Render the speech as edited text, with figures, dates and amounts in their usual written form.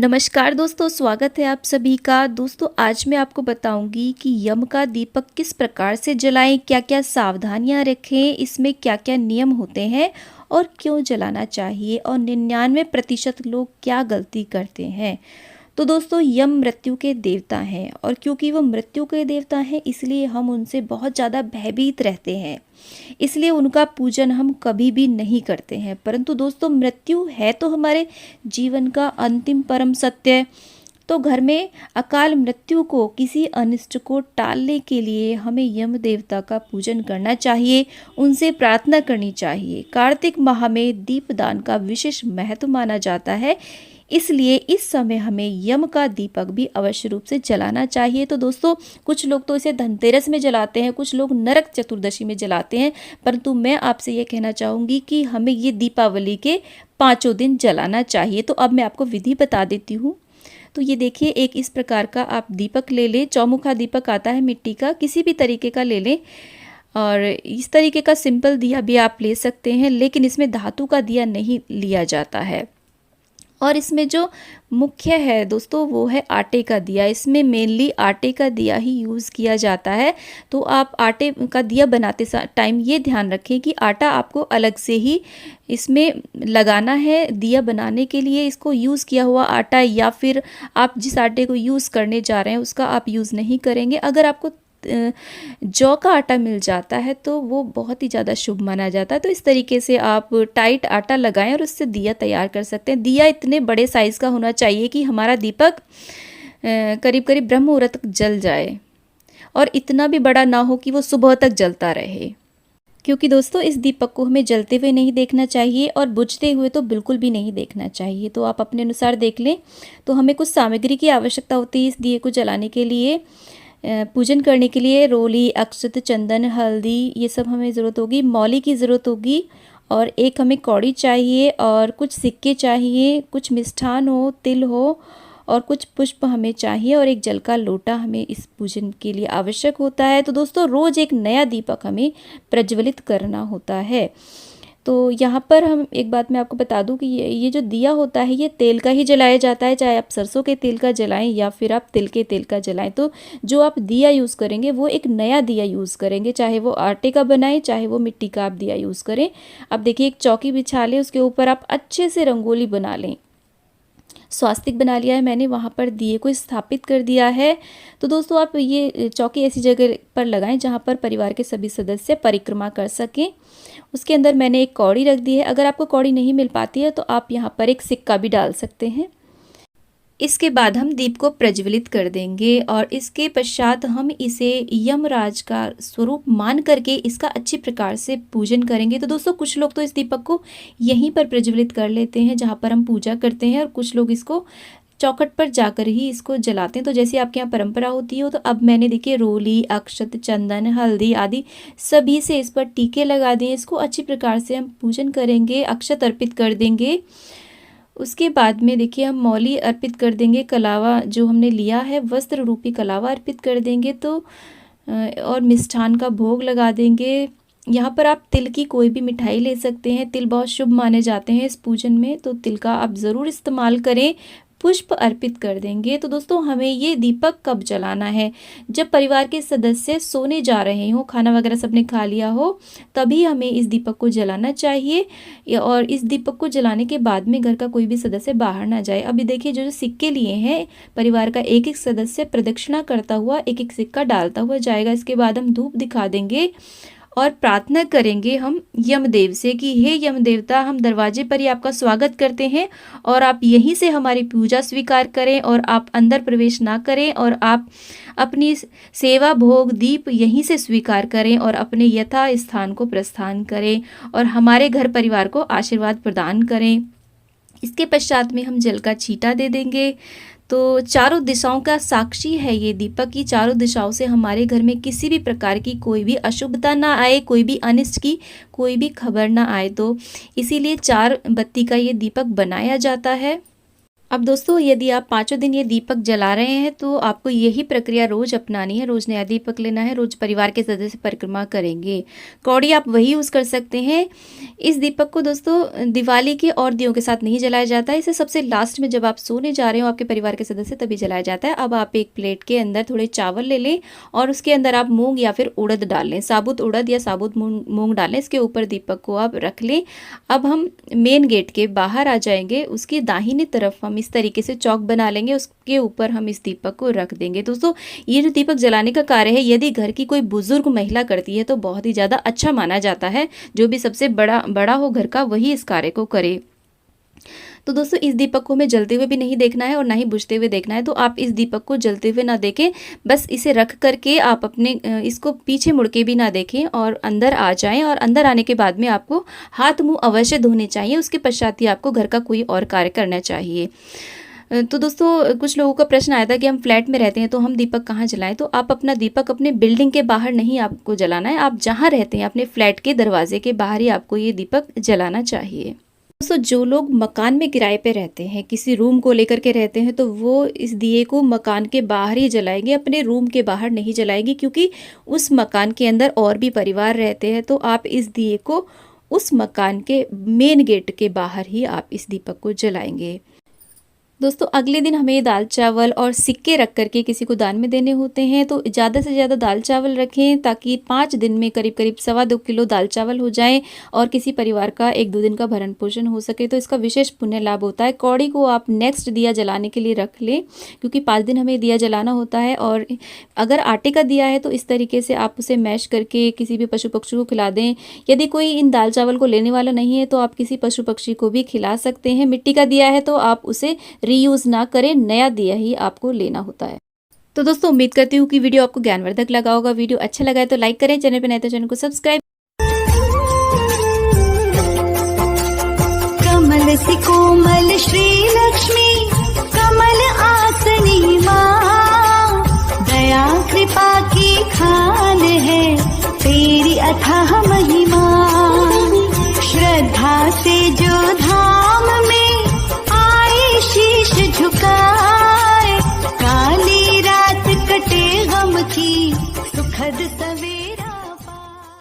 नमस्कार दोस्तों, स्वागत है आप सभी का। दोस्तों आज मैं आपको बताऊंगी कि यम का दीपक किस प्रकार से जलाएं, क्या क्या सावधानियां रखें, इसमें क्या क्या नियम होते हैं और क्यों जलाना चाहिए और 99% लोग क्या गलती करते हैं। तो दोस्तों यम मृत्यु के देवता हैं और क्योंकि वो मृत्यु के देवता हैं इसलिए हम उनसे बहुत ज़्यादा भयभीत रहते हैं, इसलिए उनका पूजन हम कभी भी नहीं करते हैं। परंतु दोस्तों मृत्यु है तो हमारे जीवन का अंतिम परम सत्य। तो घर में अकाल मृत्यु को, किसी अनिष्ट को टालने के लिए हमें यम देवता का पूजन करना चाहिए, उनसे प्रार्थना करनी चाहिए। कार्तिक माह में दीपदान का विशेष महत्व माना जाता है, इसलिए इस समय हमें यम का दीपक भी अवश्य रूप से जलाना चाहिए। तो दोस्तों कुछ लोग तो इसे धनतेरस में जलाते हैं, कुछ लोग नरक चतुर्दशी में जलाते हैं, परंतु मैं आपसे ये कहना चाहूँगी कि हमें ये दीपावली के 5 दिन जलाना चाहिए। तो अब मैं आपको विधि बता देती हूँ। तो ये देखिए, एक इस प्रकार का आप दीपक ले लें। चौमुखा दीपक आता है मिट्टी का, किसी भी तरीके का ले लें। और इस तरीके का सिंपल दिया भी आप ले सकते हैं, लेकिन इसमें धातु का दिया नहीं लिया जाता है। और इसमें जो मुख्य है दोस्तों वो है आटे का दिया। इसमें मेनली आटे का दिया ही यूज़ किया जाता है। तो आप आटे का दिया बनाते टाइम ये ध्यान रखें कि आटा आपको अलग से ही इसमें लगाना है। दिया बनाने के लिए इसको यूज़ किया हुआ आटा या फिर आप जिस आटे को यूज़ करने जा रहे हैं उसका आप यूज़ नहीं करेंगे। अगर आपको जौ का आटा मिल जाता है तो वो बहुत ही ज़्यादा शुभ माना जाता है। तो इस तरीके से आप टाइट आटा लगाएं और उससे दिया तैयार कर सकते हैं। दिया इतने बड़े साइज़ का होना चाहिए कि हमारा दीपक करीब करीब ब्रह्म मुहूर्त तक जल जाए, और इतना भी बड़ा ना हो कि वो सुबह तक जलता रहे, क्योंकि दोस्तों इस दीपक को हमें जलते हुए नहीं देखना चाहिए और बुझते हुए तो बिल्कुल भी नहीं देखना चाहिए। तो आप अपने अनुसार देख लें। तो हमें कुछ सामग्री की आवश्यकता होती है इस दिए को जलाने के लिए। पूजन करने के लिए रोली, अक्षत, चंदन, हल्दी, ये सब हमें ज़रूरत होगी। मौली की ज़रूरत होगी, और एक हमें कौड़ी चाहिए, और कुछ सिक्के चाहिए, कुछ मिष्ठान हो, तिल हो, और कुछ पुष्प हमें चाहिए, और एक जल का लोटा हमें इस पूजन के लिए आवश्यक होता है। तो दोस्तों रोज़ एक नया दीपक हमें प्रज्वलित करना होता है। तो यहाँ पर हम एक बात मैं आपको बता दूं कि ये जो दिया होता है ये तेल का ही जलाया जाता है, चाहे आप सरसों के तेल का जलाएं या फिर आप तिल के तेल का जलाएं। तो जो आप दिया यूज़ करेंगे वो एक नया दिया यूज़ करेंगे, चाहे वो आटे का बनाएं चाहे वो मिट्टी का आप दिया यूज़ करें। अब देखिए, एक चौकी बिछा लें, उसके ऊपर आप अच्छे से रंगोली बना लें। स्वास्तिक बना लिया है मैंने, वहाँ पर दिए को स्थापित कर दिया है। तो दोस्तों आप ये चौकी ऐसी जगह पर लगाएं जहाँ पर परिवार के सभी सदस्य परिक्रमा कर सकें। उसके अंदर मैंने एक कौड़ी रख दी है। अगर आपको कौड़ी नहीं मिल पाती है तो आप यहाँ पर एक सिक्का भी डाल सकते हैं। इसके बाद हम दीप को प्रज्वलित कर देंगे और इसके पश्चात हम इसे यमराज का स्वरूप मान करके इसका अच्छी प्रकार से पूजन करेंगे। तो दोस्तों कुछ लोग तो इस दीपक को यहीं पर प्रज्वलित कर लेते हैं जहाँ पर हम पूजा करते हैं, और कुछ लोग इसको चौखट पर जाकर ही इसको जलाते हैं। तो जैसे आपके यहाँ परंपरा होती हो। तो अब मैंने देखिए रोली, अक्षत, चंदन, हल्दी आदि सभी से इस पर टीके लगा दिए। इसको अच्छी प्रकार से हम पूजन करेंगे, अक्षत अर्पित कर देंगे। उसके बाद में देखिए हम मौली अर्पित कर देंगे, कलावा जो हमने लिया है वस्त्र रूपी कलावा अर्पित कर देंगे। तो और मिष्ठान का भोग लगा देंगे। यहाँ पर आप तिल की कोई भी मिठाई ले सकते हैं, तिल बहुत शुभ माने जाते हैं इस पूजन में, तो तिल का आप ज़रूर इस्तेमाल करें। पुष्प अर्पित कर देंगे। तो दोस्तों हमें ये दीपक कब जलाना है? जब परिवार के सदस्य सोने जा रहे हो, खाना वगैरह सबने खा लिया हो, तभी हमें इस दीपक को जलाना चाहिए। और इस दीपक को जलाने के बाद में घर का कोई भी सदस्य बाहर ना जाए। अभी देखिए जो जो सिक्के लिए हैं, परिवार का एक एक सदस्य प्रदक्षिणा करता हुआ एक एक सिक्का डालता हुआ जाएगा। इसके बाद हम धूप दिखा देंगे और प्रार्थना करेंगे हम यमदेव से कि हे यम देवता, हम दरवाजे पर ही आपका स्वागत करते हैं और आप यहीं से हमारी पूजा स्वीकार करें और आप अंदर प्रवेश ना करें, और आप अपनी सेवा भोग दीप यहीं से स्वीकार करें और अपने यथा स्थान को प्रस्थान करें और हमारे घर परिवार को आशीर्वाद प्रदान करें। इसके पश्चात में हम जल का छींटा दे देंगे। तो चारों दिशाओं का साक्षी है ये दीपक की, चारों दिशाओं से हमारे घर में किसी भी प्रकार की कोई भी अशुभता ना आए, कोई भी अनिष्ट की कोई भी खबर ना आए। तो इसीलिए 4 बत्ती का ये दीपक बनाया जाता है। अब दोस्तों यदि आप पाँचों दिन ये दीपक जला रहे हैं तो आपको यही प्रक्रिया रोज अपनानी है। रोज नया दीपक लेना है, रोज परिवार के सदस्य परिक्रमा करेंगे। कौड़ी आप वही यूज़ कर सकते हैं। इस दीपक को दोस्तों दिवाली के और दियों के साथ नहीं जलाया जाता है। इसे सबसे लास्ट में जब आप सोने जा रहे हो आपके परिवार के सदस्य तभी जलाया जाता है। अब आप एक प्लेट के अंदर थोड़े चावल ले लें और उसके अंदर आप मूंग या फिर उड़द डाल लें। साबुत उड़द या साबुत मूंग डालें। इसके ऊपर दीपक को आप रख लें। अब हम मेन गेट के बाहर आ जाएंगे। उसकी दाहिनी तरफ हम इस तरीके से चौक बना लेंगे, उसके ऊपर हम इस दीपक को रख देंगे। दोस्तों ये जो दीपक जलाने का कार्य है यदि घर की कोई बुजुर्ग महिला करती है तो बहुत ही ज़्यादा अच्छा माना जाता है। जो भी सबसे बड़ा हो घर का वही इस कार्य को करे। तो दोस्तों इस दीपक को हमें जलते हुए भी नहीं देखना है और ना ही बुझते हुए देखना है। तो आप इस दीपक को जलते हुए ना देखें, बस इसे रख करके आप अपने इसको पीछे मुड़ के भी ना देखें और अंदर आ जाएं। और अंदर आने के बाद में आपको हाथ मुंह अवश्य धोने चाहिए। उसके पश्चात ही आपको घर का कोई और कार्य करना चाहिए। तो दोस्तों कुछ लोगों का प्रश्न आया था कि हम फ्लैट में रहते हैं तो हम दीपक कहाँ जलाएं। तो आप अपना दीपक अपने बिल्डिंग के बाहर नहीं आपको जलाना है। आप जहाँ रहते हैं अपने फ्लैट के दरवाजे के बाहर ही आपको ये दीपक जलाना चाहिए। दोस्तों जो लोग मकान में किराए पे रहते हैं, किसी रूम को लेकर के रहते हैं, तो वो इस दिए को मकान के बाहर ही जलाएंगे, अपने रूम के बाहर नहीं जलाएंगे। क्योंकि उस मकान के अंदर और भी परिवार रहते हैं। तो आप इस दिए को उस मकान के मेन गेट के बाहर ही आप इस दीपक को जलाएंगे। दोस्तों अगले दिन हमें दाल चावल और सिक्के रख करके किसी को दान में देने होते हैं। तो ज़्यादा से ज़्यादा दाल चावल रखें ताकि 5 दिन में करीब करीब 2.25 किलो दाल चावल हो जाए और किसी परिवार का 1-2 दिन का भरण पोषण हो सके। तो इसका विशेष पुण्य लाभ होता है। कौड़ी को आप नेक्स्ट दिया जलाने के लिए रख लें क्योंकि 5 दिन हमें दिया जलाना होता है। और अगर आटे का दिया है तो इस तरीके से आप उसे मैश करके किसी भी पशु पक्षी को खिला दें। यदि कोई इन दाल चावल को लेने वाला नहीं है तो आप किसी पशु पक्षी को भी खिला सकते हैं। मिट्टी का दिया है तो आप उसे रीयूज ना करें, नया दिया ही आपको लेना होता है। तो दोस्तों उम्मीद करती हूँ कि वीडियो आपको ज्ञानवर्धक लगा होगा। वीडियो अच्छा लगा है तो लाइक करें, चैनल पर नए तो चैनल को सब्सक्राइब। कमल सी कोमल श्री लक्ष्मी, कमल आसनी माँ, दया कृपा की खान है तेरी अथाह महिमा। श्रद्धा से जो